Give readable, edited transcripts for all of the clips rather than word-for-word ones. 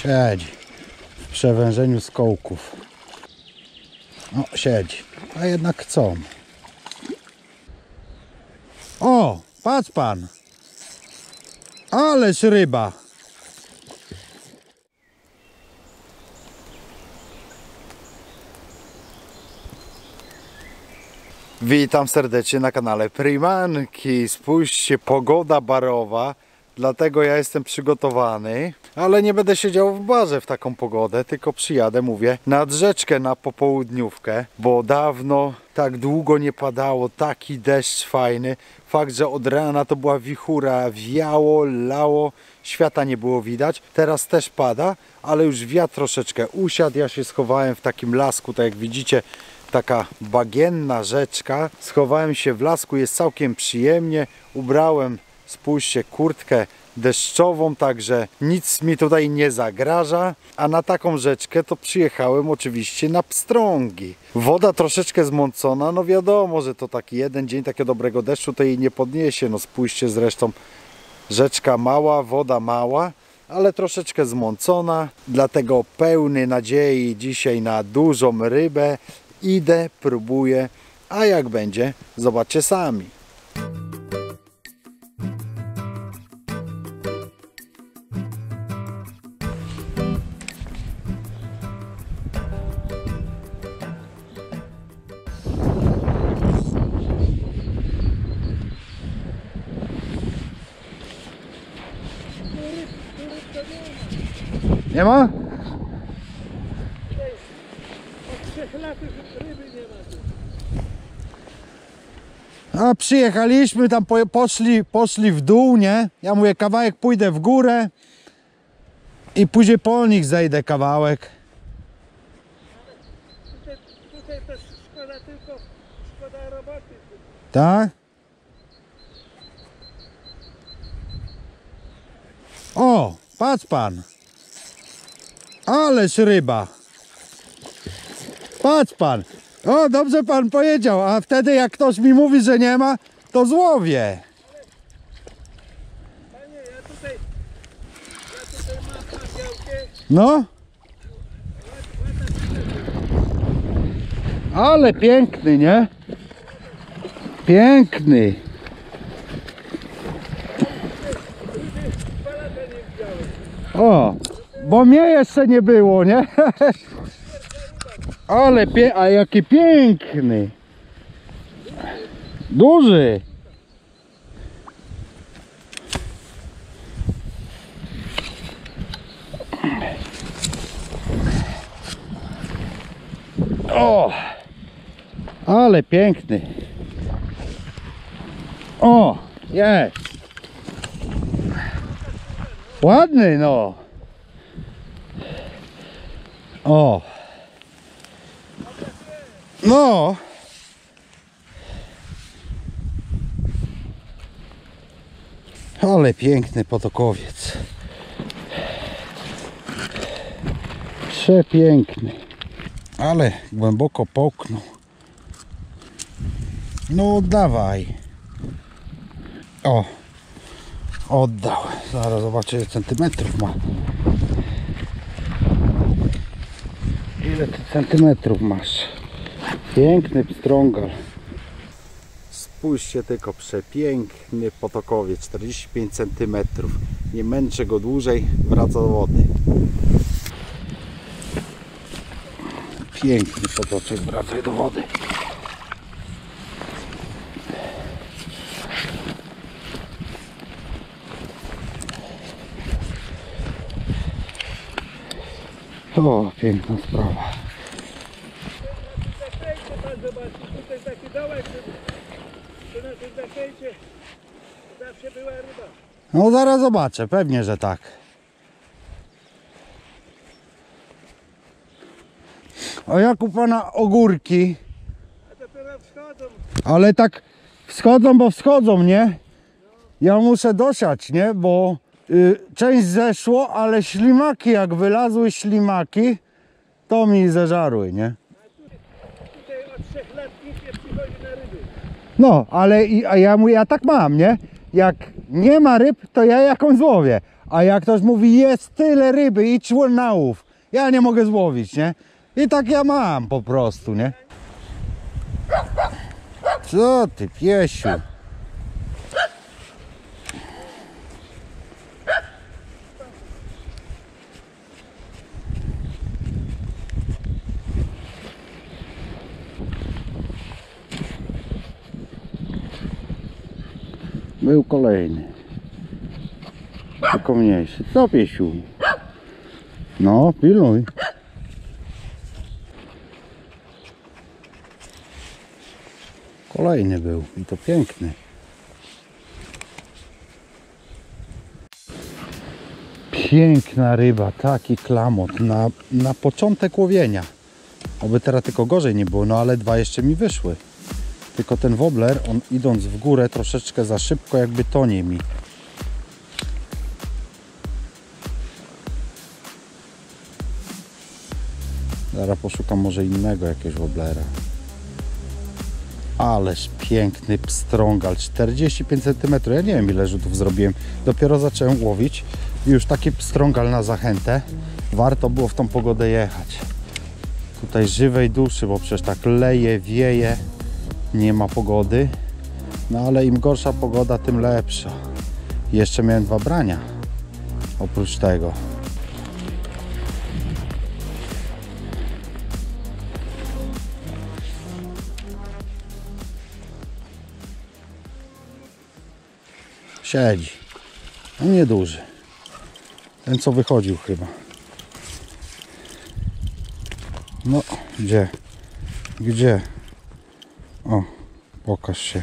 Siedzi w przewężeniu skołków. No, siedzi, a jednak chcą. O, patrz pan. Ależ ryba. Witam serdecznie na kanale Pryjmanki. Spójrzcie, pogoda barowa, dlatego ja jestem przygotowany, ale nie będę siedział w barze w taką pogodę, tylko przyjadę, mówię, nad rzeczkę na popołudniówkę, bo dawno tak długo nie padało, taki deszcz fajny. Fakt, że od rana to była wichura, wiało, lało, świata nie było widać. Teraz też pada, ale już wiatr troszeczkę usiadł. Ja się schowałem w takim lasku, tak jak widzicie, taka bagienna rzeczka. Schowałem się w lasku, jest całkiem przyjemnie. Ubrałem, spójrzcie, kurtkę deszczową, także nic mi tutaj nie zagraża. A na taką rzeczkę to przyjechałem oczywiście na pstrągi. Woda troszeczkę zmącona, no wiadomo, że to taki jeden dzień takiego dobrego deszczu to jej nie podniesie. No spójrzcie, zresztą rzeczka mała, woda mała, ale troszeczkę zmącona, dlatego pełny nadziei dzisiaj na dużą rybę. Idę, próbuję, a jak będzie, zobaczcie sami. Nie ma? A przyjechaliśmy, tam poszli w dół, nie? Ja mówię, kawałek pójdę w górę i później po nich zejdę kawałek. Tutaj też szkoda, tylko szkoda roboty. Tak? O, patrz pan. Ależ ryba. Patrz pan. O, dobrze pan powiedział, a wtedy jak ktoś mi mówi, że nie ma, to złowię. Panie, ja tutaj mam działkę. No. Ale piękny, nie? Piękny. O, bo mnie jeszcze nie było, nie? Ale a jaki piękny. Duży. O, ale piękny. O, jest. Ładny, no. O. No. Ale piękny potokowiec. Przepiękny. Ale głęboko połknął. No oddawaj. O. Oddał. Zaraz zobaczę, ile centymetrów ma. Ile ty centymetrów masz? Piękny pstrągal. Spójrzcie tylko, przepiękny potokowiec, 45 cm. Nie męczę go dłużej, wraca do wody. Piękny potoczek, wraca do wody. O, piękna sprawa. Pan zobaczy, tutaj taki dołek, tu na tym zakręcie zawsze była ryba. No zaraz zobaczę, pewnie, że tak. A jak u pana ogórki? A dopiero wschodzą. Ale tak wschodzą, bo wschodzą, nie? Ja muszę dosiać, nie? Bo część zeszło, ale ślimaki, jak wylazły ślimaki, to mi zeżarły, nie? Tutaj od 3 lat nikt nie przychodzi na ryby. No, ale ja tak mam, nie? Jak nie ma ryb, to ja jakąś złowię. A jak ktoś mówi, jest tyle ryby, idź na łów. Ja nie mogę złowić, nie? I tak ja mam po prostu, nie? Co ty, piesiu? Był kolejny. Tylko mniejszy. Co, piesiu? No, pilnuj. Kolejny był i to piękny. Piękna ryba, taki klamot na początek łowienia. Oby teraz tylko gorzej nie było, no ale dwa jeszcze mi wyszły. Tylko ten wobbler, on idąc w górę troszeczkę za szybko, jakby tonie mi. Zaraz poszukam może innego jakiegoś wobblera. Ależ piękny pstrągal, 45 cm. Ja nie wiem ile rzutów zrobiłem. Dopiero zacząłem łowić i już taki pstrągal na zachętę. Warto było w tą pogodę jechać. Tutaj żywej duszy, bo przecież tak leje, wieje. Nie ma pogody. No ale im gorsza pogoda, tym lepsza. I jeszcze miałem dwa brania. Oprócz tego. Siedzi. No nieduży. Ten co wychodził chyba. No, gdzie? Gdzie? O, pokaż się.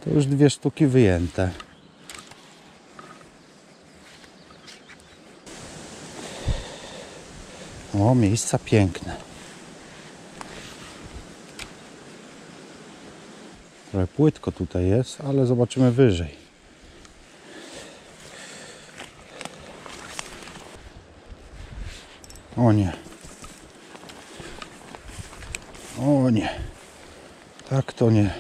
To już dwie sztuki wyjęte. O, miejsca piękne. Trochę płytko tutaj jest, ale zobaczymy wyżej. O nie. O nie. Tak to nie.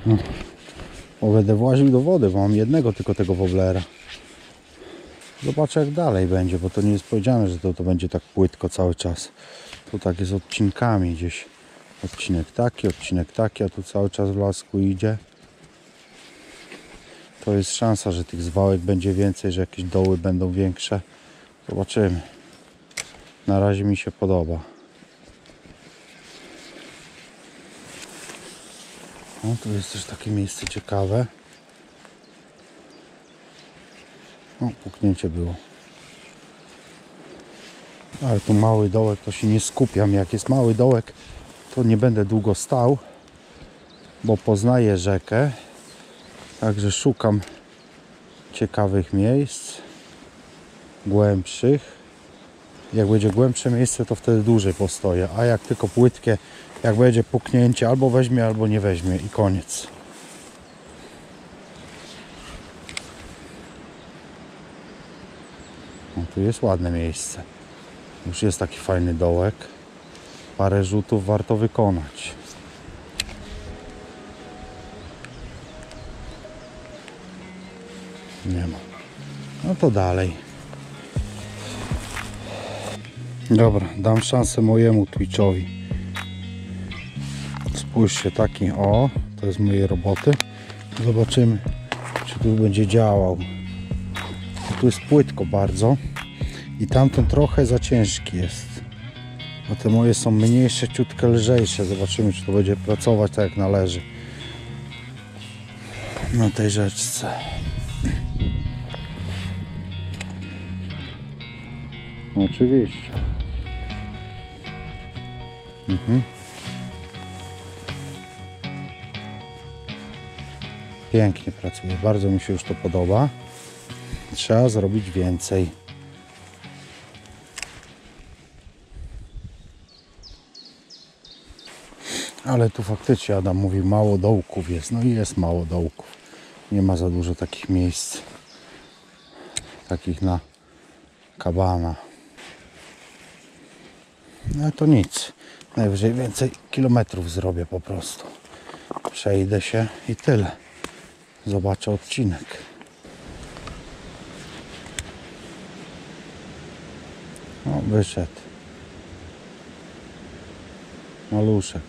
No. O, będę właził do wody, bo mam jednego tylko tego wobblera. Zobaczę jak dalej będzie, bo to nie jest powiedziane, że to będzie tak płytko cały czas. Tu tak jest odcinkami gdzieś. Odcinek taki, a tu cały czas w lasku idzie. To jest szansa, że tych zwałek będzie więcej, że jakieś doły będą większe. Zobaczymy. Na razie mi się podoba. O, tu jest też takie miejsce ciekawe. O, puknięcie było. Ale tu mały dołek, to się nie skupiam. Jak jest mały dołek, to nie będę długo stał, bo poznaję rzekę. Także szukam ciekawych miejsc, głębszych. Jak będzie głębsze miejsce, to wtedy dłużej postoję. A jak tylko płytkie, jak będzie puknięcie, albo weźmie, albo nie weźmie i koniec. No, tu jest ładne miejsce. Już jest taki fajny dołek. Parę rzutów warto wykonać. Nie ma. No to dalej. Dobra, dam szansę mojemu Twitchowi. Spójrzcie, taki o, to jest mojej roboty. Zobaczymy, czy tu będzie działał. Tu jest płytko bardzo i tamten trochę za ciężki jest. A te moje są mniejsze, ciutkę lżejsze. Zobaczymy, czy to będzie pracować tak jak należy na tej rzeczce. Oczywiście. Pięknie pracuje, bardzo mi się już to podoba. Trzeba zrobić więcej. Ale tu faktycznie Adam mówił, mało dołków jest. No i jest mało dołków. Nie ma za dużo takich miejsc. Takich na kabana. No to nic. Najwyżej więcej kilometrów zrobię po prostu. przejdę się i tyle. Zobaczę odcinek. O, wyszedł. Maluszek.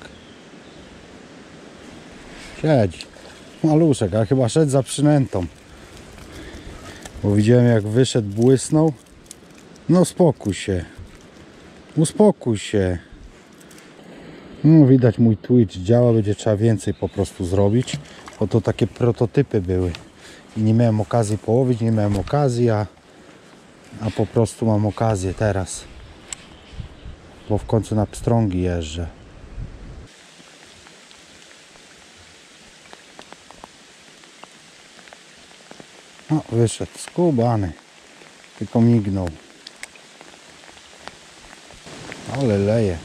Siedzi. Maluszek, a chyba szedł za przynętą. Bo widziałem jak wyszedł, błysnął. No uspokój się. Uspokój się. No widać mój Twitch działa, będzie trzeba więcej po prostu zrobić. Bo to takie prototypy były. I nie miałem okazji połowić, nie miałem okazji, a po prostu mam okazję teraz. Bo w końcu na pstrągi jeżdżę. No wyszedł, skubany. Tylko mignął. Ale leje.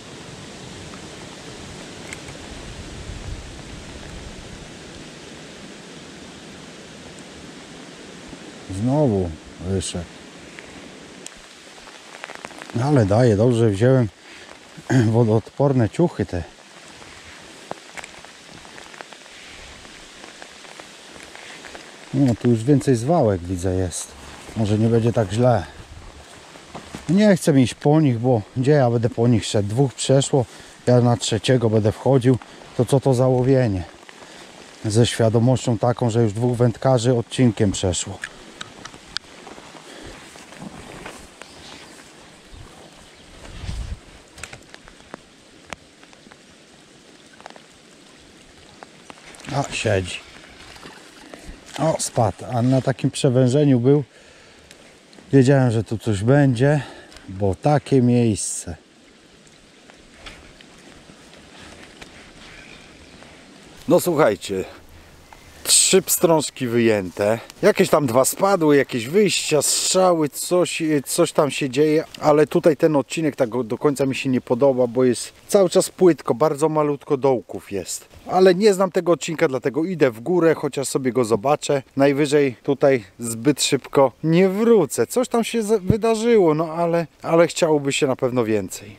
Znowu wyszedł. Ale daje, dobrze wziąłem wodoodporne ciuchy te. No tu już więcej zwałek widzę jest. Może nie będzie tak źle. Nie chcę iść po nich, bo gdzie ja będę po nich szedł? Dwóch przeszło, ja na trzeciego będę wchodził. To co to za łowienie? Ze świadomością taką, że już dwóch wędkarzy odcinkiem przeszło. A, siedzi. O, spadł. A na takim przewężeniu był. Wiedziałem, że tu coś będzie, bo takie miejsce. No słuchajcie, 3 pstrążki wyjęte, jakieś tam 2 spadły, jakieś wyjścia, strzały, coś tam się dzieje, ale tutaj ten odcinek tak do końca mi się nie podoba, bo jest cały czas płytko, bardzo malutko dołków jest. Ale nie znam tego odcinka, dlatego idę w górę, chociaż sobie go zobaczę. Najwyżej tutaj zbyt szybko nie wrócę. Coś tam się wydarzyło, no ale chciałoby się na pewno więcej.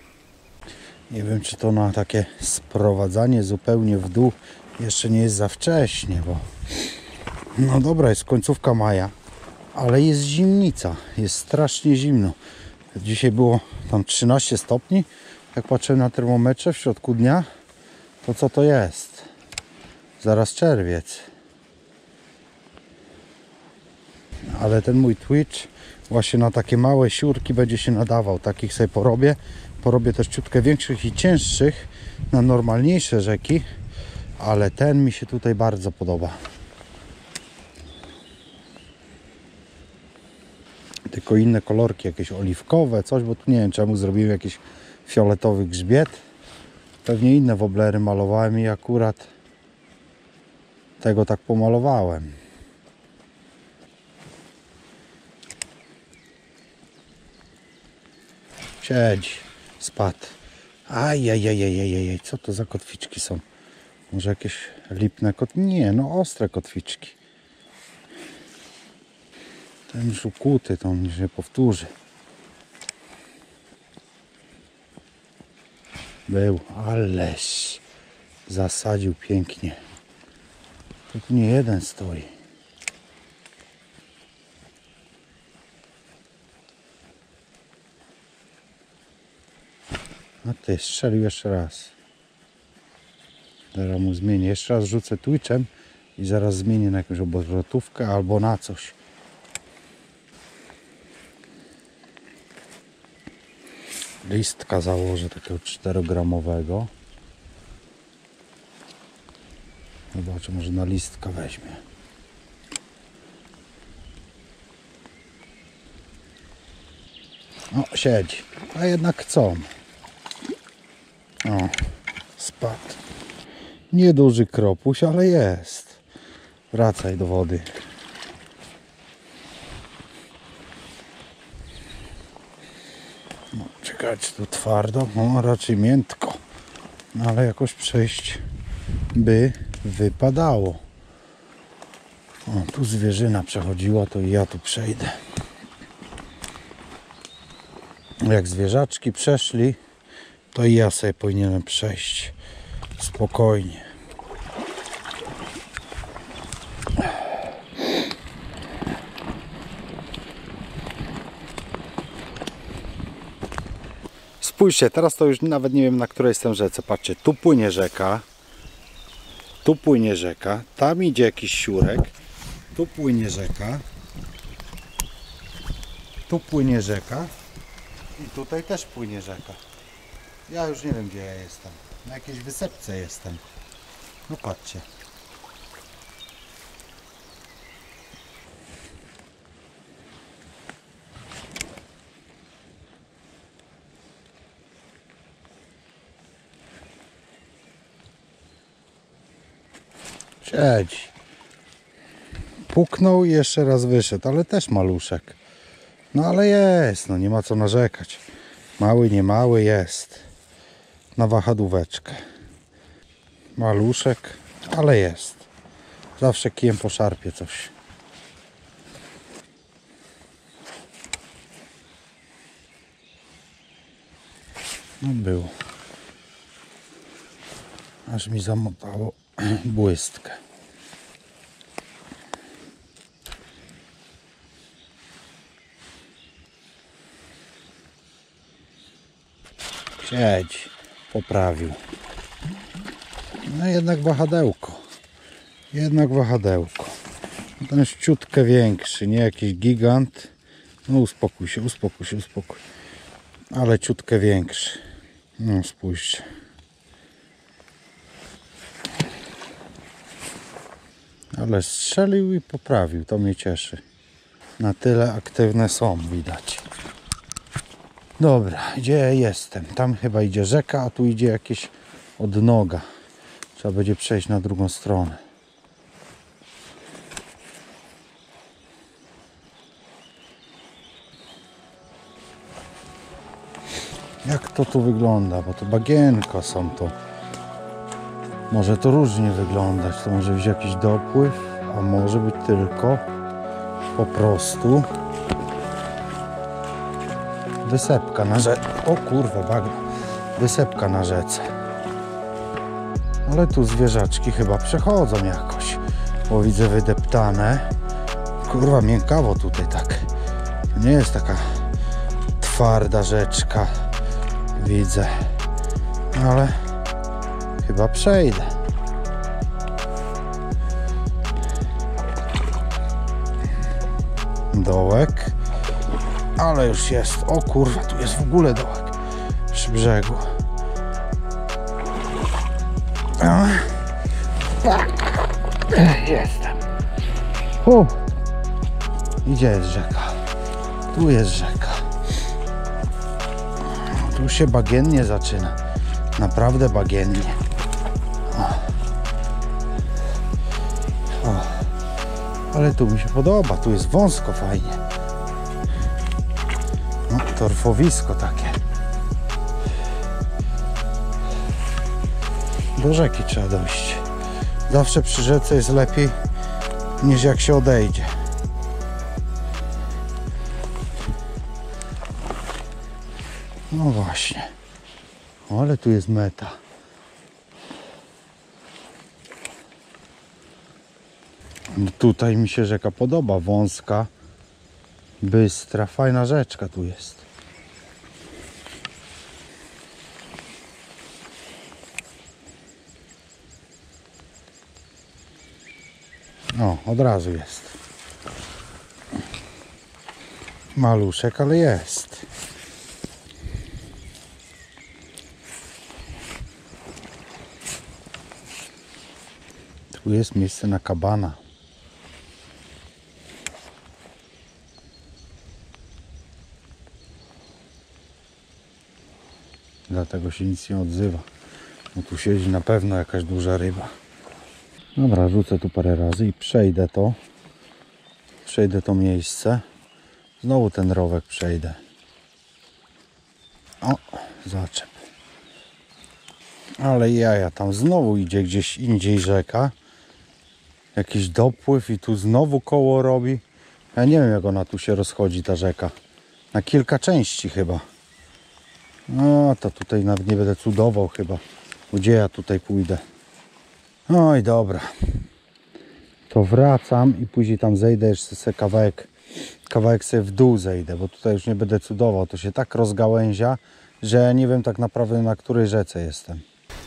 Nie wiem, czy to na takie sprowadzanie zupełnie w dół jeszcze nie jest za wcześnie, bo no dobra, jest końcówka maja, ale jest zimnica, jest strasznie zimno. Dzisiaj było tam 13 stopni, jak patrzę na termometrze w środku dnia, to co to jest? Zaraz czerwiec. Ale ten mój Twitch właśnie na takie małe siurki będzie się nadawał, takich sobie porobię. Porobię też ciutkę większych i cięższych na normalniejsze rzeki, ale ten mi się tutaj bardzo podoba. Tylko inne kolorki, jakieś oliwkowe, coś, bo tu nie wiem czemu zrobiłem jakiś fioletowy grzbiet. Pewnie inne woblery malowałem i akurat tego tak pomalowałem. Siedź, spadł. Ajajajajajaj, co to za kotwiczki są? Może jakieś lipne Nie, no ostre kotwiczki. Ten już ukuty, to on się powtórzy. Był, ależ zasadził pięknie. To tu nie jeden stoi. No ty, strzelił jeszcze raz. Zaraz mu zmienię. Jeszcze raz rzucę Twitchem i zaraz zmienię na jakąś obrotówkę albo na coś. Listka założę takiego 4-gramowego. Zobaczę, może na listka weźmie. O, siedzi. A jednak chcą. O, spadł. Nieduży kropuś, ale jest. Wracaj do wody. No, czekać tu twardo, no raczej miętko. No, ale jakoś przejść by wypadało. O, tu zwierzyna przechodziła, to i ja tu przejdę. Jak zwierzaczki przeszli, to i ja sobie powinienem przejść spokojnie. spójrzcie, teraz to już nawet nie wiem, na której jestem rzece. Patrzcie, tu płynie rzeka. Tu płynie rzeka. Tam idzie jakiś siurek. Tu płynie rzeka. Tu płynie rzeka. I tutaj też płynie rzeka. Ja już nie wiem, gdzie ja jestem. Na jakiejś wysepce jestem. No patrzcie. Siedzi. Puknął i jeszcze raz wyszedł, ale też maluszek. No ale jest, no nie ma co narzekać. Mały, nie mały jest. Na wahadłóweczkę. Maluszek, ale jest. Zawsze kijem poszarpie coś. No było. Aż mi zamotało błystkę. Siedzi. Poprawił. No jednak wahadełko. Jednak wahadełko. Ten jest ciutkę większy, nie jakiś gigant. No uspokój się, uspokój się, uspokój. Ale ciutkę większy. No spójrzcie. Ale strzelił i poprawił, to mnie cieszy. Na tyle aktywne są, widać. Dobra, gdzie ja jestem? Tam chyba idzie rzeka, a tu idzie jakieś odnoga. Trzeba będzie przejść na drugą stronę. Jak to tu wygląda? Bo to bagienko są to. Może to różnie wyglądać. To może być jakiś dopływ, a może być tylko po prostu wysepka na rzece. O kurwa, bagno. Wysepka na rzece. Ale tu zwierzaczki chyba przechodzą jakoś. Bo widzę wydeptane. Kurwa, miękkawo tutaj tak. To nie jest taka twarda rzeczka. Widzę. Ale chyba przejdę. Dołek. Ale już jest. O kurwa, tu jest w ogóle dołek. Przy brzegu. Jestem. Gdzie jest rzeka? Tu jest rzeka. Tu się bagiennie zaczyna. Naprawdę bagiennie. O. Ale tu mi się podoba. Tu jest wąsko fajnie. No, torfowisko takie. Do rzeki trzeba dojść. Zawsze przy rzece jest lepiej niż jak się odejdzie. No właśnie. Ale tu jest meta. Tutaj mi się rzeka podoba. Wąska, bystra, fajna rzeczka tu jest. O, od razu jest. Maluszek, ale jest. Tu jest miejsce na kabana. Dlatego się nic nie odzywa. Bo tu siedzi na pewno jakaś duża ryba. Dobra, rzucę tu parę razy i przejdę to. Przejdę to miejsce. Znowu ten rowek przejdę. O, zaczep. Ale jaja, tam znowu idzie gdzieś indziej rzeka. Jakiś dopływ i tu znowu koło robi. Ja nie wiem, jak ona tu się rozchodzi, ta rzeka. Na kilka części chyba. No to tutaj nawet nie będę cudował chyba. Gdzie ja tutaj pójdę? Oj, dobra. To wracam i później tam zejdę jeszcze sobie kawałek sobie w dół zejdę, bo tutaj już nie będę cudował. To się tak rozgałęzia, że nie wiem tak naprawdę, na której rzece jestem.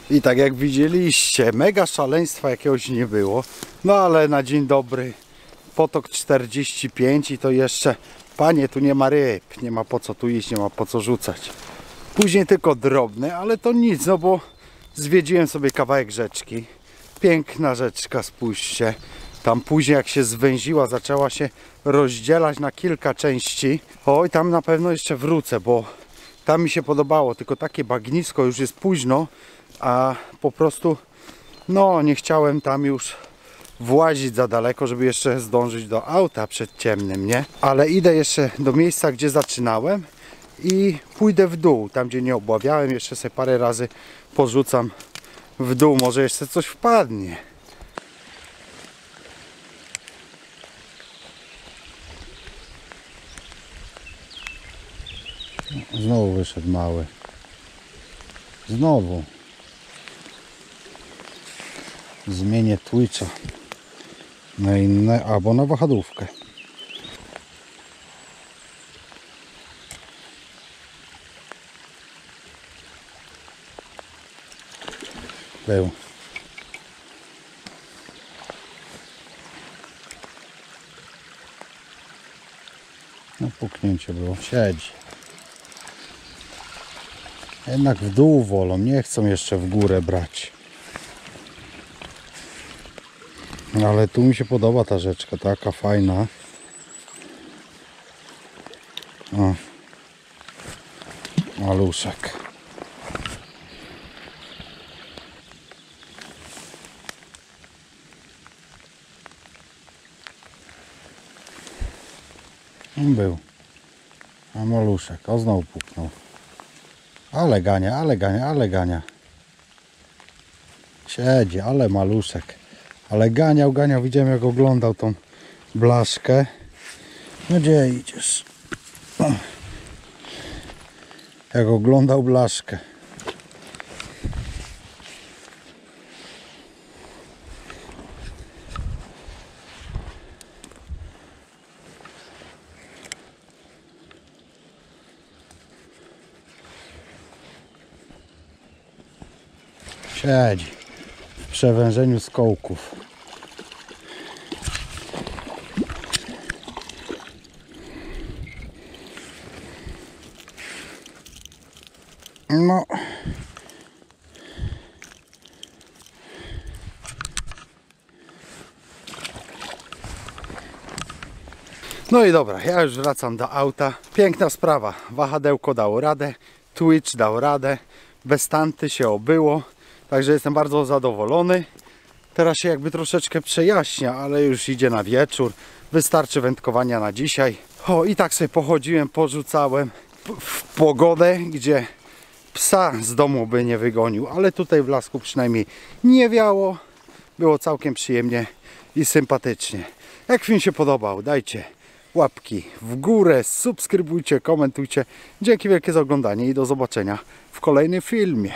I tak jak widzieliście, mega szaleństwa jakiegoś nie było. No ale na dzień dobry potok 45 i to jeszcze, panie, tu nie ma ryb, nie ma po co tu iść, nie ma po co rzucać. Później tylko drobne, ale to nic, no bo zwiedziłem sobie kawałek rzeczki. Piękna rzeczka, spójrzcie. Tam później jak się zwęziła, zaczęła się rozdzielać na kilka części. Oj, tam na pewno jeszcze wrócę, bo tam mi się podobało, tylko takie bagnisko, już jest późno, a po prostu no nie chciałem tam już włazić za daleko, żeby jeszcze zdążyć do auta przed ciemnym, nie? Ale idę jeszcze do miejsca, gdzie zaczynałem i pójdę w dół, tam gdzie nie obławiałem, jeszcze sobie parę razy porzucam w dół, może jeszcze coś wpadnie. Znowu wyszedł mały. Znowu. Zmienię Twitcha na inne, albo na wahadłówkę. Był. No puknięcie było. Siedzi. Jednak w dół wolą, nie chcą jeszcze w górę brać. Ale tu mi się podoba ta rzeczka, taka fajna. O. Maluszek. Był. A maluszek, o znowu puknął. Ale gania, ale gania, ale gania. Siedzi, ale maluszek. Ale ganiał, ganiał. Widziałem jak oglądał tą blaszkę. No gdzie idziesz? Jak oglądał blaszkę. Siedzi w przewężeniu skołków. No. No i dobra, ja już wracam do auta. Piękna sprawa. Wahadełko dało radę, Twitch dał radę, bez tanty się obyło. Także jestem bardzo zadowolony. Teraz się jakby troszeczkę przejaśnia, ale już idzie na wieczór. Wystarczy wędkowania na dzisiaj. O, i tak sobie pochodziłem, porzucałem w pogodę, gdzie psa z domu by nie wygonił, ale tutaj w lasku przynajmniej nie wiało. Było całkiem przyjemnie i sympatycznie. Jak film się podobał, dajcie łapki w górę, subskrybujcie, komentujcie. Dzięki wielkie za oglądanie i do zobaczenia w kolejnym filmie.